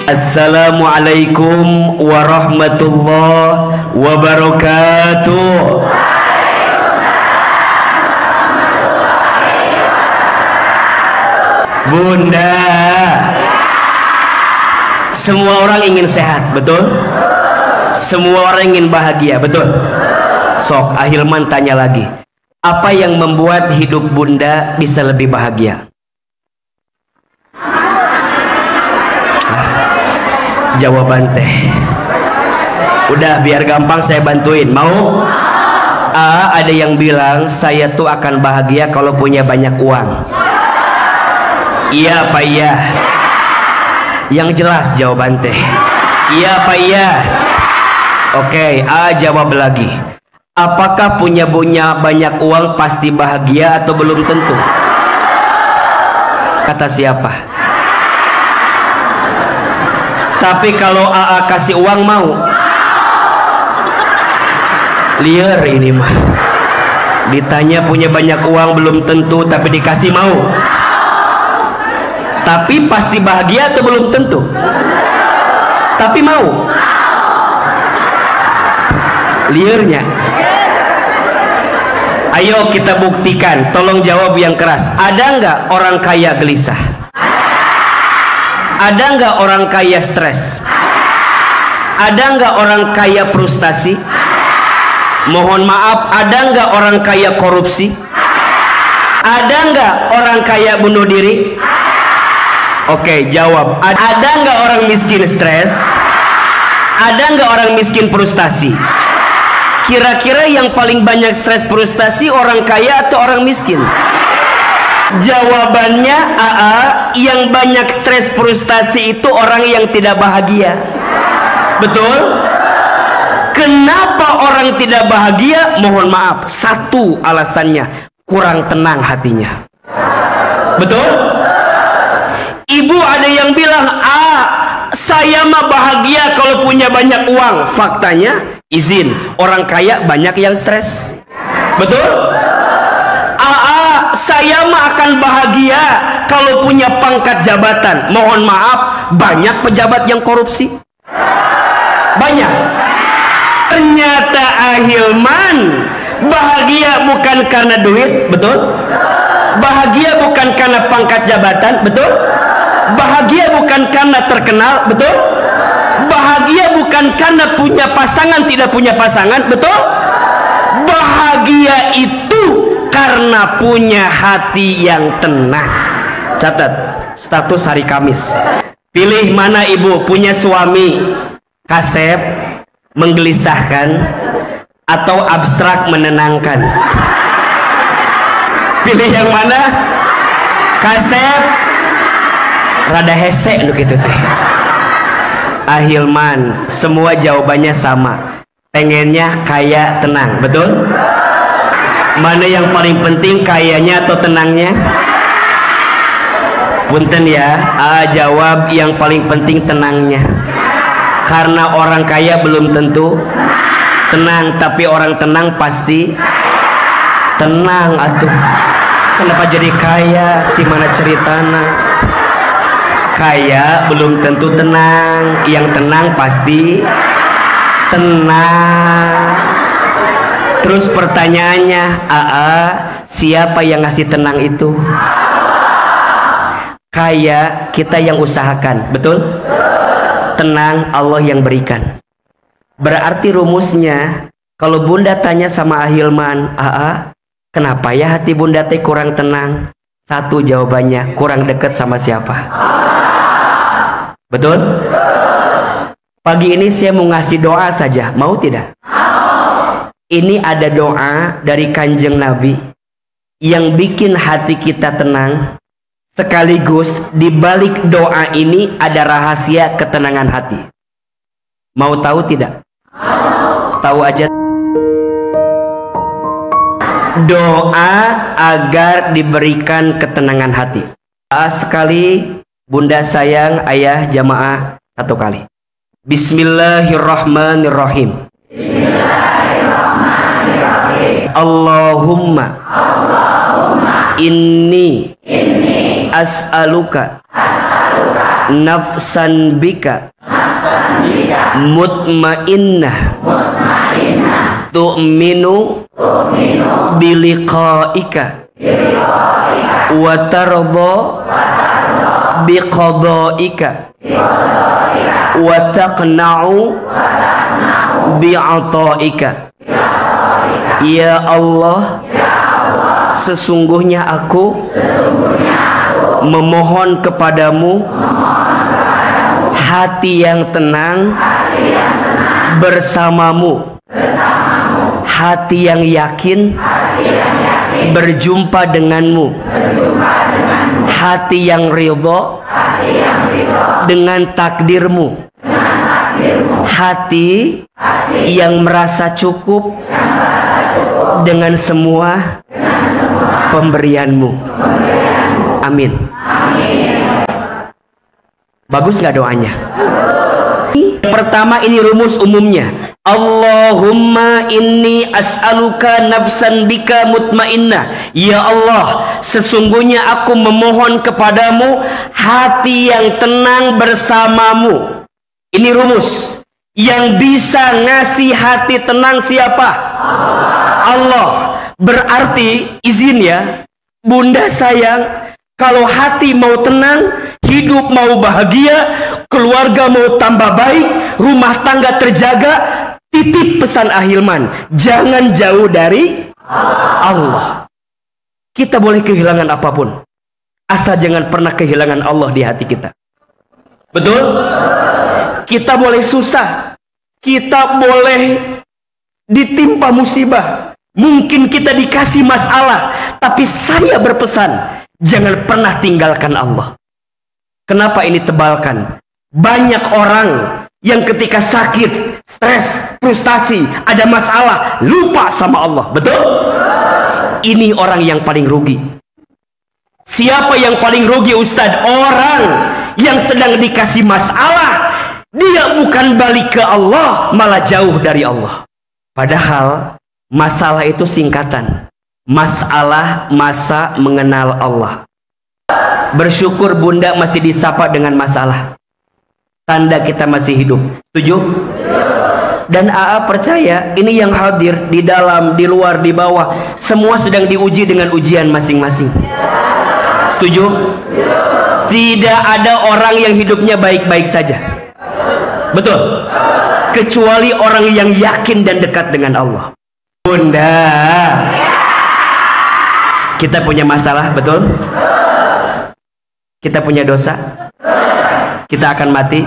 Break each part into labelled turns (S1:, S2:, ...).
S1: Assalamualaikum warahmatullahi wabarakatuh. Bunda, semua orang ingin sehat, betul? Semua orang ingin bahagia, betul? Sok, Ahilman tanya lagi, apa yang membuat hidup Bunda bisa lebih bahagia? Jawaban teh udah, biar gampang saya bantuin. Mau? Ada yang bilang saya tuh akan bahagia kalau punya banyak uang. Iya apa iya? Yang jelas jawaban teh iya apa iya? Oke, jawab lagi. Apakah punya banyak uang pasti bahagia atau belum tentu? Kata siapa? Tapi kalau kasih uang mau? Liar ini mah. Ditanya punya banyak uang belum tentu, tapi dikasih mau. Tapi pasti bahagia atau belum tentu? Tapi mau? Liarnya. Ayo kita buktikan. Tolong jawab yang keras. Ada nggak orang kaya gelisah? Ada nggak orang kaya stres? Ada nggak orang kaya frustasi? Mohon maaf, ada nggak orang kaya korupsi? Ada nggak orang kaya bunuh diri? Oke, jawab. Ada nggak orang miskin stres? Ada nggak orang miskin frustasi? Kira-kira yang paling banyak stres frustasi orang kaya atau orang miskin? Jawabannya yang banyak stres frustasi itu orang yang tidak bahagia. Betul? Kenapa orang tidak bahagia? Mohon maaf, satu alasannya, kurang tenang hatinya. Betul? Ibu ada yang bilang, saya mah bahagia kalau punya banyak uang. Faktanya, izin, orang kaya banyak yang stres. Betul? Saya mah akan bahagia kalau punya pangkat jabatan. Mohon maaf, banyak pejabat yang korupsi. Banyak. Ternyata Ahilman bahagia bukan karena duit, betul? Bahagia bukan karena pangkat jabatan, betul? Bahagia bukan karena terkenal, betul? Bahagia bukan karena punya pasangan, tidak punya pasangan, betul? Bahagia itu karena punya hati yang tenang. Catat, status hari Kamis. Pilih mana ibu, punya suami kasep, menggelisahkan, atau abstrak menenangkan? Pilih yang mana? Kasep, rada hese lu gitu teh. Ahilman, semua jawabannya sama. Pengennya kaya tenang, betul? Mana yang paling penting, kayanya atau tenangnya? Punten ya, jawab yang paling penting tenangnya. Karena orang kaya belum tentu tenang, tapi orang tenang pasti tenang atuh. Kenapa jadi kaya? Gimana ceritana? Kaya belum tentu tenang, yang tenang pasti tenang. Terus pertanyaannya, siapa yang ngasih tenang itu? Kaya kita yang usahakan, betul? Tenang Allah yang berikan. Berarti rumusnya, kalau Bunda tanya sama Ahilman, kenapa ya hati Bunda teh kurang tenang? Satu jawabannya, kurang dekat sama siapa? Betul? Pagi ini saya mau ngasih doa saja, mau tidak? Ini ada doa dari Kanjeng Nabi yang bikin hati kita tenang. Sekaligus di balik doa ini ada rahasia ketenangan hati. Mau tahu tidak? Tahu aja. Doa agar diberikan ketenangan hati. Sekali Bunda sayang, ayah jamaah satu kali. Bismillahirrahmanirrahim. Allahumma inni as'aluka nafsan bika mutmainnah tu'minu biliqaika wa tardha biqadaika wa taqna'u bi'ataika. Ya Allah, sesungguhnya aku memohon kepadamu hati yang tenang bersamamu, hati yang yakin berjumpa denganmu, hati yang ridho dengan takdirmu, hati yang merasa cukup dengan semua pemberianmu. Amin. Bagus nggak doanya? Pertama, ini rumus umumnya. Allahumma inni as'aluka nafsan bika mutmainnah. Ya Allah, sesungguhnya aku memohon kepadamu hati yang tenang bersamamu. Ini rumus. Yang bisa ngasih hati tenang siapa? Allah. Berarti, izin ya, Bunda sayang, kalau hati mau tenang, hidup mau bahagia, keluarga mau tambah baik, rumah tangga terjaga, titip pesan Ahilman, jangan jauh dari Allah. Kita boleh kehilangan apapun, asal jangan pernah kehilangan Allah di hati kita. Betul? Kita boleh susah, kita boleh ditimpa musibah, mungkin kita dikasih masalah, tapi saya berpesan, jangan pernah tinggalkan Allah. Kenapa ini tebalkan? Banyak orang yang ketika sakit, stres, frustasi, ada masalah, lupa sama Allah. Betul? Ini orang yang paling rugi. Siapa yang paling rugi, Ustadz? Orang yang sedang dikasih masalah, dia bukan balik ke Allah, malah jauh dari Allah. Padahal masalah itu singkatan. Masalah masa mengenal Allah. Bersyukur Bunda masih disapa dengan masalah, tanda kita masih hidup. Setuju? Dan AA percaya ini yang hadir di dalam, di luar, di bawah, semua sedang diuji dengan ujian masing-masing. Setuju? Tidak ada orang yang hidupnya baik-baik saja. Betul? Kecuali orang yang yakin dan dekat dengan Allah. Bunda, kita punya masalah, betul? Kita punya dosa, kita akan mati.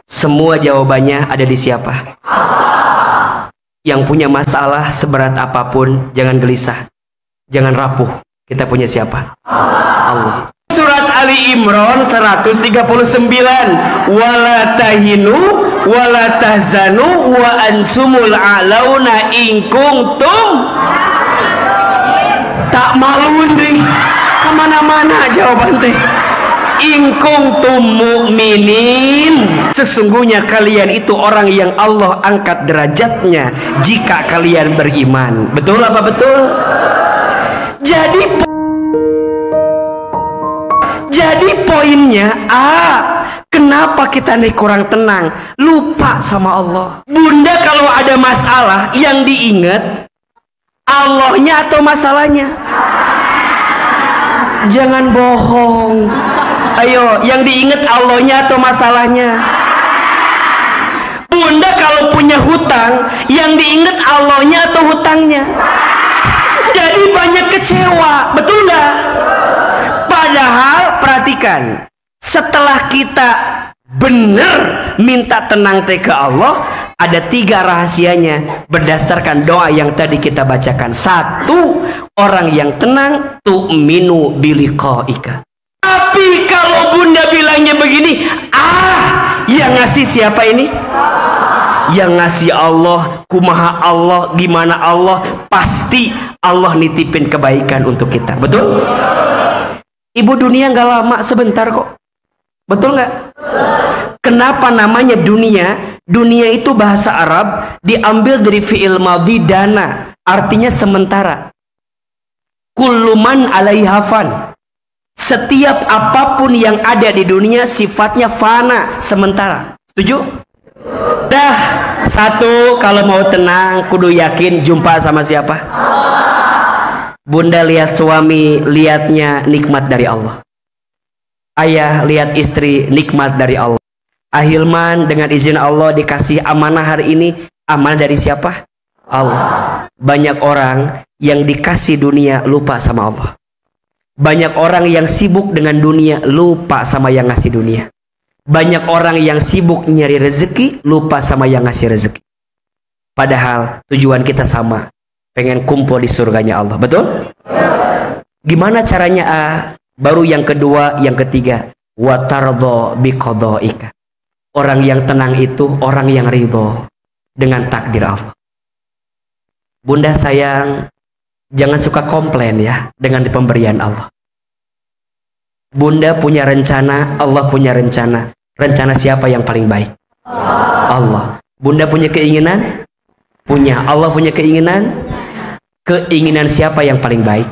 S1: Semua jawabannya ada di siapa? Yang punya masalah seberat apapun, jangan gelisah, jangan rapuh. Kita punya siapa? Allah. Surat Ali Imran 139. Wala tahinu wala tahzanu wa antumul a'launa in kuntum. Tak malu nih. Kemana-mana jawaban teh. In kuntum mu'minin, sesungguhnya kalian itu orang yang Allah angkat derajatnya jika kalian beriman. Betul apa betul? Jadi poinnya, kenapa kita nih kurang tenang, lupa sama Allah. Bunda kalau ada masalah yang diingat Allahnya atau masalahnya? Jangan bohong. Ayo, yang diingat Allahnya atau masalahnya? Bunda kalau punya hutang, yang diingat Allahnya atau hutangnya? Jadi banyak kecewa, betul nggak? Padahal perhatikan, setelah kita benar minta tenang ke Allah, ada 3 rahasianya berdasarkan doa yang tadi kita bacakan. 1, orang yang tenang tu'minu biliqaika. Tapi kalau Bunda bilangnya begini, yang ngasih siapa ini? Yang ngasih Allah, kumaha Allah, gimana Allah, pasti Allah nitipin kebaikan untuk kita. Betul? Ibu dunia nggak lama, sebentar kok. Betul nggak? Kenapa namanya dunia? Dunia itu bahasa Arab diambil dari fi'il madhi dana, artinya sementara. Kulluman alaiha fan. Setiap apapun yang ada di dunia sifatnya fana, sementara. Setuju? Dah, satu, kalau mau tenang kudu yakin jumpa sama siapa? Bunda lihat suami, lihatnya nikmat dari Allah. Ayah lihat istri, nikmat dari Allah. Ahilman dengan izin Allah dikasih amanah hari ini. Amanah dari siapa? Allah. Banyak orang yang dikasih dunia lupa sama Allah. Banyak orang yang sibuk dengan dunia lupa sama yang ngasih dunia. Banyak orang yang sibuk nyari rezeki lupa sama yang ngasih rezeki. Padahal tujuan kita sama, pengen kumpul di surganya Allah. Betul? Gimana caranya? Baru yang kedua, yang ketiga, wa tardha biqadaika. Orang yang tenang itu orang yang ridho dengan takdir Allah. Bunda sayang, jangan suka komplain ya dengan pemberian Allah. Bunda punya rencana, Allah punya rencana. Rencana siapa yang paling baik? Allah. Bunda punya keinginan? Punya. Allah punya keinginan? Keinginan siapa yang paling baik?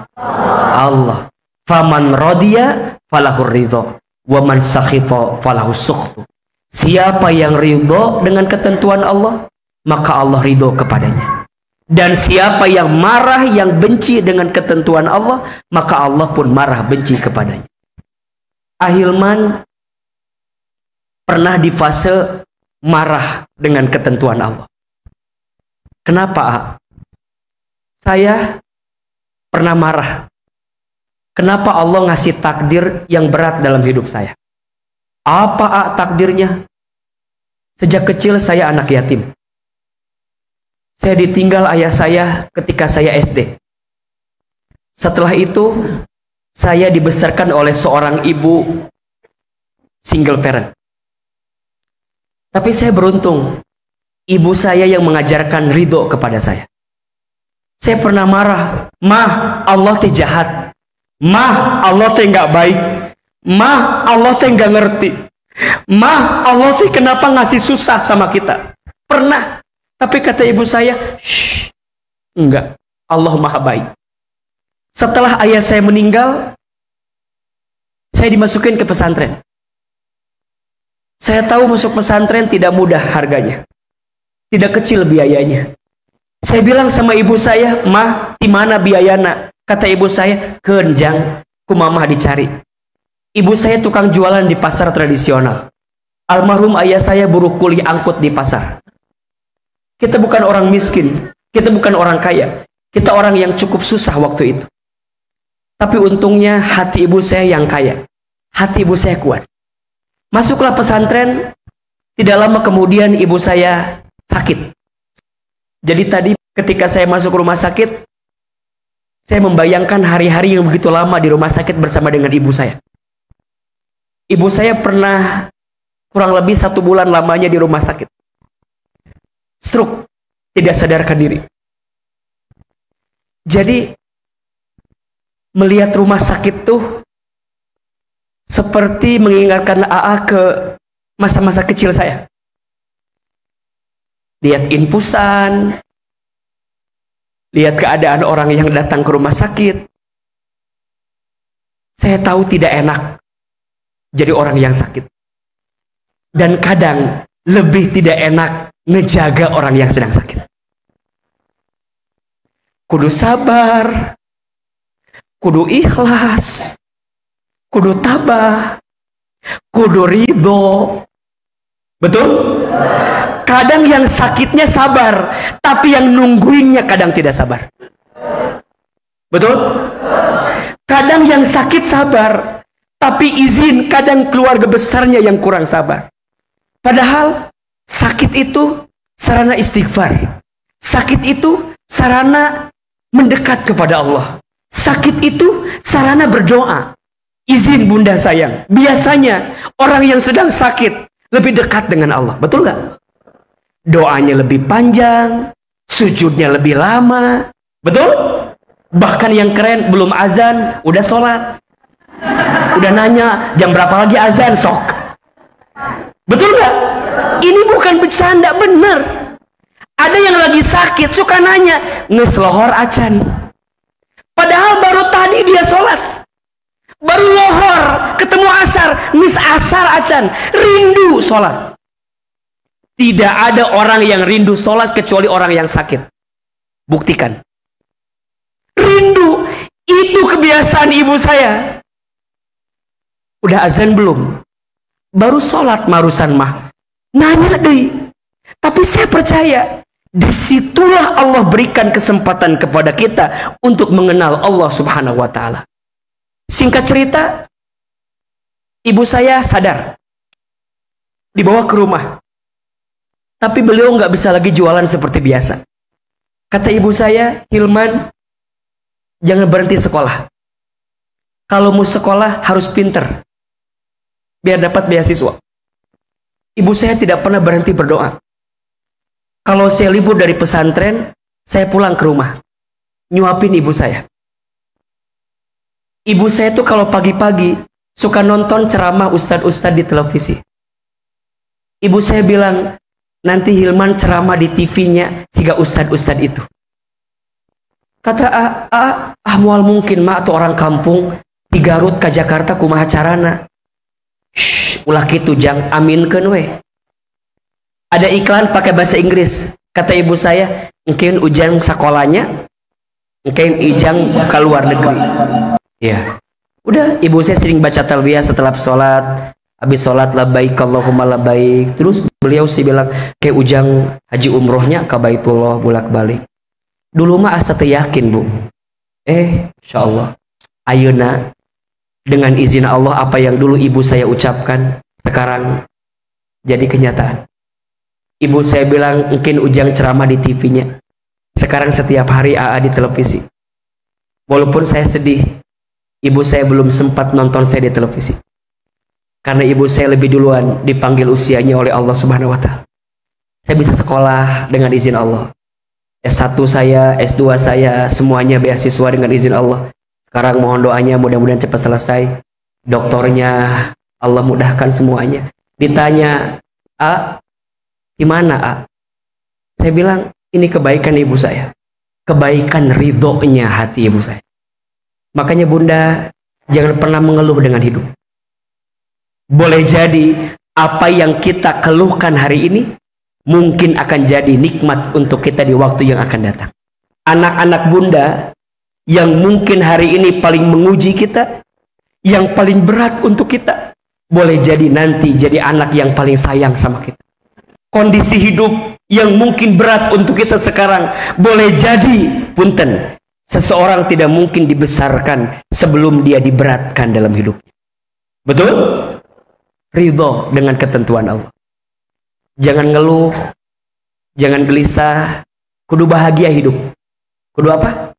S1: Allah. Faman radiya falahur ridho, wa man sakhita falahu sukhtu. Siapa yang ridho dengan ketentuan Allah, maka Allah ridho kepadanya. Dan siapa yang marah, yang benci dengan ketentuan Allah, maka Allah pun marah, benci kepadanya. Ahilman pernah di fase marah dengan ketentuan Allah. Kenapa? Saya pernah marah. Kenapa Allah ngasih takdir yang berat dalam hidup saya? Apa takdirnya? Sejak kecil saya anak yatim. Saya ditinggal ayah saya ketika saya SD. Setelah itu, saya dibesarkan oleh seorang ibu single parent. Tapi saya beruntung, ibu saya yang mengajarkan ridho kepada saya. Saya pernah marah, "Mah, Allah teh jahat. Mah, Allah teh nggak baik. Mah, Allah teh nggak ngerti. Mah, Allah teh kenapa ngasih susah sama kita?" Pernah. Tapi kata ibu saya, "Shh, enggak. Allah maha baik." Setelah ayah saya meninggal, saya dimasukin ke pesantren. Saya tahu masuk pesantren tidak mudah harganya. Tidak kecil biayanya. Saya bilang sama ibu saya, "Mah, di mana biayana?" Kata ibu saya, "Kenjang, ku mamah dicari." Ibu saya tukang jualan di pasar tradisional. Almarhum ayah saya buruh kuli angkut di pasar. Kita bukan orang miskin, kita bukan orang kaya, kita orang yang cukup susah waktu itu. Tapi untungnya hati ibu saya yang kaya, hati ibu saya kuat. Masuklah pesantren, tidak lama kemudian ibu saya sakit. Jadi tadi ketika saya masuk rumah sakit, saya membayangkan hari-hari yang begitu lama di rumah sakit bersama dengan ibu saya. Ibu saya pernah kurang lebih 1 bulan lamanya di rumah sakit. Stroke, tidak sadarkan diri. Jadi melihat rumah sakit tuh seperti mengingatkan AA ke masa-masa kecil saya. Lihat infusan, lihat keadaan orang yang datang ke rumah sakit. Saya tahu tidak enak jadi orang yang sakit. Dan kadang lebih tidak enak ngejaga orang yang sedang sakit. Kudu sabar, kudu ikhlas, kudu tabah, kudu ridho. Betul? Kadang yang sakitnya sabar, tapi yang nungguinnya kadang tidak sabar. Betul? Kadang yang sakit sabar, tapi izin kadang keluarga besarnya yang kurang sabar. Padahal sakit itu sarana istighfar. Sakit itu sarana mendekat kepada Allah. Sakit itu sarana berdoa. Izin bunda sayang, biasanya orang yang sedang sakit lebih dekat dengan Allah. Betul nggak? Doanya lebih panjang, sujudnya lebih lama. Betul? Bahkan yang keren, belum azan udah sholat. Udah nanya jam berapa lagi azan, sok. Betul nggak? Ini bukan bercanda, bener. Ada yang lagi sakit suka nanya, ngeslohor acan. Padahal baru tadi dia sholat, Baru lohor, ketemu asar, mis asar acan, rindu sholat. Tidak ada orang yang rindu sholat kecuali orang yang sakit. Buktikan. Rindu, itu kebiasaan ibu saya. Udah azan belum? Baru sholat marusan mah. Nanya deh. Tapi saya percaya, disitulah Allah berikan kesempatan kepada kita untuk mengenal Allah Subhanahu wa Ta'ala. Singkat cerita, ibu saya sadar, dibawa ke rumah, tapi beliau nggak bisa lagi jualan seperti biasa. Kata ibu saya, Hilman, jangan berhenti sekolah. Kalau mau sekolah harus pinter, biar dapat beasiswa. Ibu saya tidak pernah berhenti berdoa. Kalau saya libur dari pesantren, saya pulang ke rumah, nyuapin ibu saya. Ibu saya tuh kalau pagi-pagi suka nonton ceramah ustadz-ustadz di televisi. Ibu saya bilang, nanti Hilman ceramah di TV-nya siga ustadz-ustadz itu. Kata mual mungkin mah atau orang kampung di Garut ke Jakarta kumaha carana. Ulah kitu jang aminkeun we. Ada iklan pakai bahasa Inggris. Kata ibu saya, mungkin ujang sekolahnya, mungkin ijang ke luar negeri. Ya, udah ibu saya sering baca talbiyah setelah sholat. Habis sholat labbaik Allahumma labbaik. Terus beliau sih bilang kayak ujang haji umrohnya ke Baitullah bolak-balik. Dulu mah asa teu yakin bu. Insyaallah ayeuna dengan izin Allah apa yang dulu ibu saya ucapkan sekarang jadi kenyataan. Ibu saya bilang mungkin ujang ceramah di TV-nya. Sekarang setiap hari AA di televisi. Walaupun saya sedih, ibu saya belum sempat nonton saya di televisi. Karena ibu saya lebih duluan dipanggil usianya oleh Allah Subhanahu wa Ta'ala. Saya bisa sekolah dengan izin Allah. S1 saya, S2 saya, semuanya beasiswa dengan izin Allah. Sekarang mohon doanya mudah-mudahan cepat selesai. Doktornya Allah mudahkan semuanya. Ditanya, gimana Saya bilang, ini kebaikan ibu saya. Kebaikan ridhonya hati ibu saya. Makanya bunda, jangan pernah mengeluh dengan hidup. Boleh jadi apa yang kita keluhkan hari ini mungkin akan jadi nikmat untuk kita di waktu yang akan datang. Anak-anak bunda yang mungkin hari ini paling menguji kita, yang paling berat untuk kita, boleh jadi nanti jadi anak yang paling sayang sama kita. Kondisi hidup yang mungkin berat untuk kita sekarang, boleh jadi punten seseorang tidak mungkin dibesarkan sebelum dia diberatkan dalam hidupnya. Betul? Ridho dengan ketentuan Allah. Jangan ngeluh, jangan gelisah, kudu bahagia hidup. Kudu apa?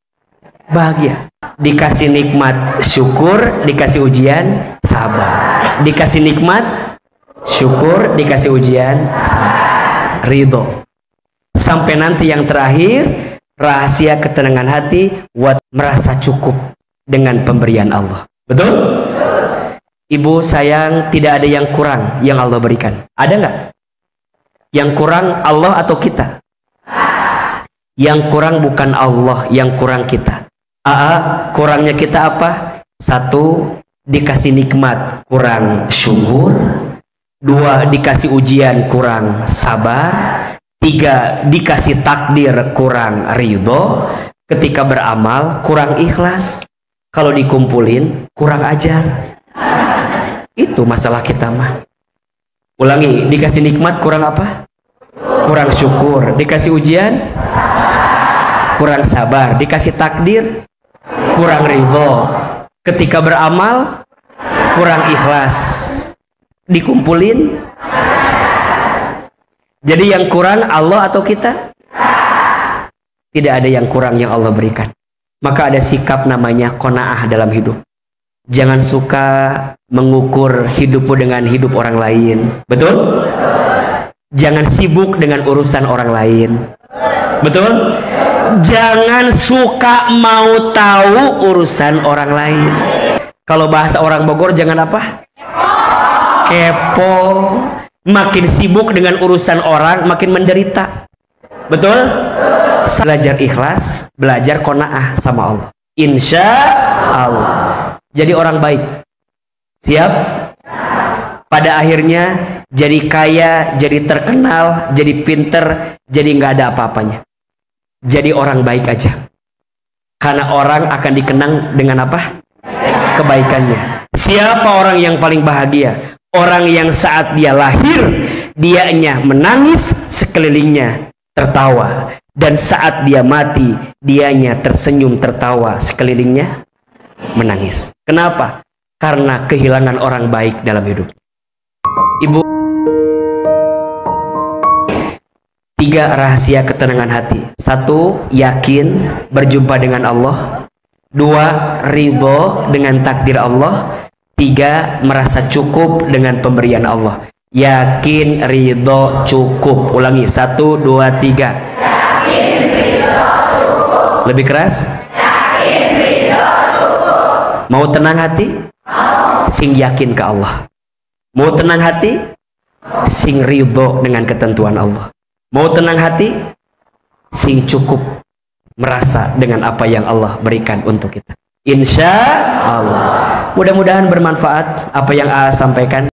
S1: Bahagia. Dikasih nikmat syukur, dikasih ujian sabar. Dikasih nikmat syukur, dikasih ujian sabar. Ridho. Sampai nanti yang terakhir, rahasia ketenangan hati, merasa cukup dengan pemberian Allah. Betul? Ibu sayang, tidak ada yang kurang yang Allah berikan. Ada nggak? Yang kurang Allah atau kita? Yang kurang bukan Allah, yang kurang kita. Kurangnya kita apa? Satu, dikasih nikmat kurang syukur. Dua, dikasih ujian kurang sabar. Tiga, dikasih takdir kurang ridho. Ketika beramal kurang ikhlas. Kalau dikumpulin kurang ajar. Itu masalah kita mah. Ulangi, dikasih nikmat kurang apa? Kurang syukur. Dikasih ujian kurang sabar. Dikasih takdir kurang ridho. Ketika beramal kurang ikhlas. Dikumpulin. Jadi yang kurang Allah atau kita? Tidak ada yang kurang yang Allah berikan. Maka ada sikap namanya qanaah dalam hidup. Jangan suka mengukur hidupmu dengan hidup orang lain. Betul? Jangan sibuk dengan urusan orang lain. Betul? Jangan suka mau tahu urusan orang lain. Kalau bahasa orang Bogor jangan apa? Kepo. Makin sibuk dengan urusan orang, makin menderita. Betul? Belajar ikhlas, belajar qanaah sama Allah. Insya Allah. jadi orang baik. Siap? Pada akhirnya jadi kaya, jadi terkenal, jadi pinter, jadi nggak ada apa-apanya. Jadi orang baik aja. Karena orang akan dikenang dengan apa? Kebaikannya. Siapa orang yang paling bahagia? Orang yang saat dia lahir, dianya menangis, sekelilingnya tertawa. Dan saat dia mati, dianya tersenyum tertawa, sekelilingnya menangis. Kenapa? Karena kehilangan orang baik dalam hidup. Ibu, 3 rahasia ketenangan hati. 1, yakin berjumpa dengan Allah. 2, ridho dengan takdir Allah. 3, merasa cukup dengan pemberian Allah. Yakin, ridho, cukup. Ulangi, 1, 2, 3. Yakin, ridho, cukup. Lebih keras. Yakin, ridho, cukup. Mau tenang hati? Mau. Sing yakin ke Allah. Mau tenang hati? Sing ridho dengan ketentuan Allah. Mau tenang hati? Sing cukup merasa dengan apa yang Allah berikan untuk kita. Insya Allah. Mudah-mudahan bermanfaat apa yang A sampaikan.